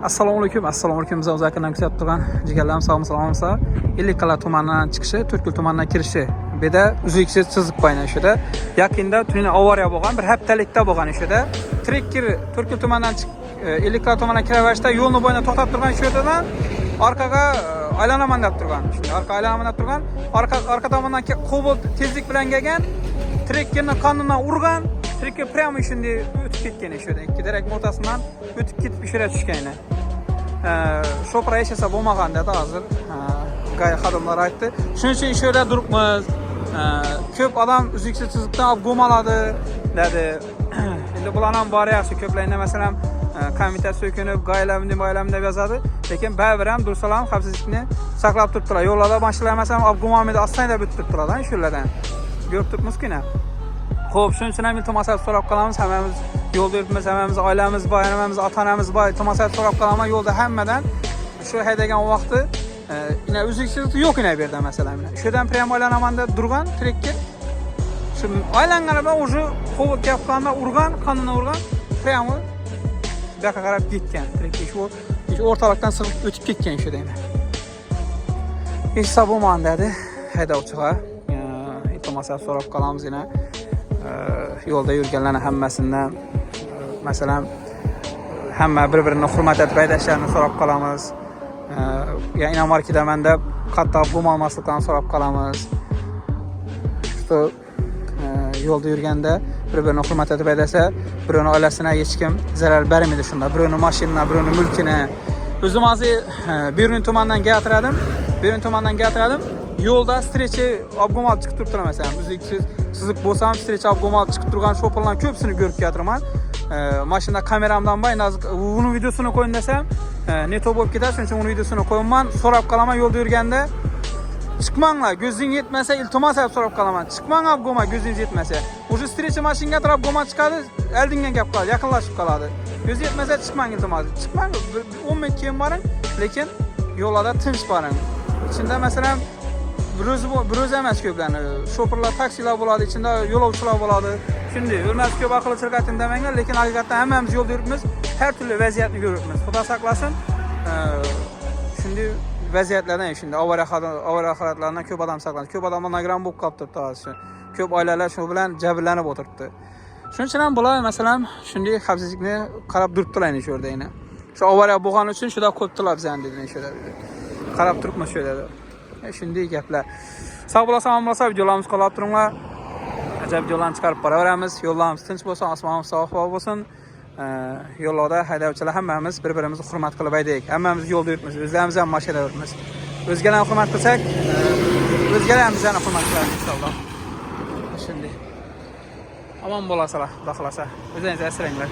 Assalomu alaykum. Biz o'zakdan kuzatib turgan jigarlarim sog'mi-salomatmisizlar? Ellikqal'a tumanidan chiqishi, To'rtko'l tumanidan kirishi. Bu yerda uzluksiz chiziq qo'ygan ishida. Yaqinda tunni avariya bo'lgan, bir haftalikda bo'lgan ishida. Trekker To'rtko'l tumanidan chiqib Ellikqal'a tumanidan kiraverishda yo'lni bo'yida to'xtab turgan shu yerdan orqaga aylanaman deb turgan. Shunda orqa aylanaman deb turgan, orqa tomondan Cobalt tezlik bilan kelgan, trekkerni qonidan urgan. Trekker prямо shunday o'tib ketgan ishida. Ikki darak o'rtasidan o'tib ketib ishga tushgan. Shopra yashasa bo'lmagan dedi hozir. Gay xodimlar aytdi. Shuning uchun ish yerda turibmiz. Ko'p odam uzluksiz chiziqdan olib go'maladi dedi. Endi bular ham bor yaxshi, ko'plarida masalan komiteta so'kinib, gaylam deb yozadi. Lekin baribir ham dursalam xavfsizlikni saqlab turibdilar. Yo'llarda mashinalar masalan olib go'malmaydi, asta-asta bitib turibdilar shulardan. Ko'rib turibmiz-ku. Xo'p, shuning uchun ham iltimos so'rab qolamiz. Hammamiz yo'lda yuribmiz, hammamiz oilamiz bor, hammamiz ota-onamiz bor. Iltimos so'rab qolaman yo'lda hammadan shu haydagan vaqti ina uzluksizlik yo'q ina bu yerda masalan. Shu yerdan prямо aylanaman deb turgan trekker. Shu aylangani bilan уже Cobalt kapqanda urgan, qonundan urgan, prямо bu yoqqa qarab ketgan. Trekker shu o'rtalikdan sig'ib o'tib ketgan shu deyman. Hech bo'lmagan dedi haydovchiga. Iltimos so'rab qolamiz ina. Yo'lda yurganlarni hammasidan masalan hamma bir-birini hurmat etib haydashlarini so'rab qolamiz. Ya'ni inomarkidaman deb qattiq bo'lmasliklarni so'rab qolamiz. Shu yo'lda yurganda bir-birini hurmat etib haydasa, birovni oilasine hech kim zarar bermaydi shunda. Birovni mashinasini, birovni mulkini. O'zim hozir Berun tumanidan gapirdim. Yo'lda strechi obgomal chiqib turibdi masalan. Uzluksiz chiziq bo'lsam, strech obgomal chiqib turgan sho'pirlarning ko'psini ko'rib keltirman. Mashina kameramdan bay nazik uni videosini qo'yin desam, neto bo'lib ketadi. Shuning uchun uni videosini qo'yaman. So'rab qolaman yo'lda yurganda, chiqmanglar, ko'zingiz yetmasa iltimos qilib so'rab qolaman. Chiqmang obgomal, ko'zingiz yetmasa. O'sha strechi mashinaga taraf obgomal chiqadi, oldingan gap qiladi, yaqinlashib qoladi. Ko'zingiz yetmasa chiqmang iltimos. Chiqmang, 10 minut keyin boring, lekin yo'llarda tinch boring. Ichida masalan Biroz emas ko'plarni. Shoferlar, taksilar bo'ladi, ichida yo'lovchilar bo'ladi. Shunday, o'rnak ko'p aql shirkatim demanglar, lekin haqiqatan hammamiz yo'lda yuribmiz, har turli vaziyatni ko'ryapmiz. Xudo saqlasin. Shunday vaziyatlardan, shunday avariya holatlardan ko'p odam saqlanadi. Ko'p odamlar nagram bo'lib qolibdi hozir. Ko'p oilalar shu bilan jabrlanib o'tiribdi. Shuning uchun ham bular masalan shunday xavfsizlikni qarab turibdilar shu yerda yana. Shu avariya bo'lgani uchun shuda qo'yibdilar bizani dedi shu yerda. Qarab turibmiz shu yerda. Shunday gaplar. Sog' bo'lasan, bo'lsa videolarimiz qolib turinglar. Ajab videolarni chiqarib boraveramiz. Yo'llarimiz tinch bo'lsin, osmonimiz sog' bo'lsin. Yo'llarda haydovchilar hammamiz bir-birimizni hurmat qilib haydaylik. Hammamiz yo'lda yuribmiz, o'zlarimiz ham mashinada yuribmiz. O'zgalarni hurmat qilsak, o'zgalar ham bizani hurmat qiladi inshaalloh. Shunday. Omon bo'lasizlar, xudo xolasa. O'zingizni asranglar.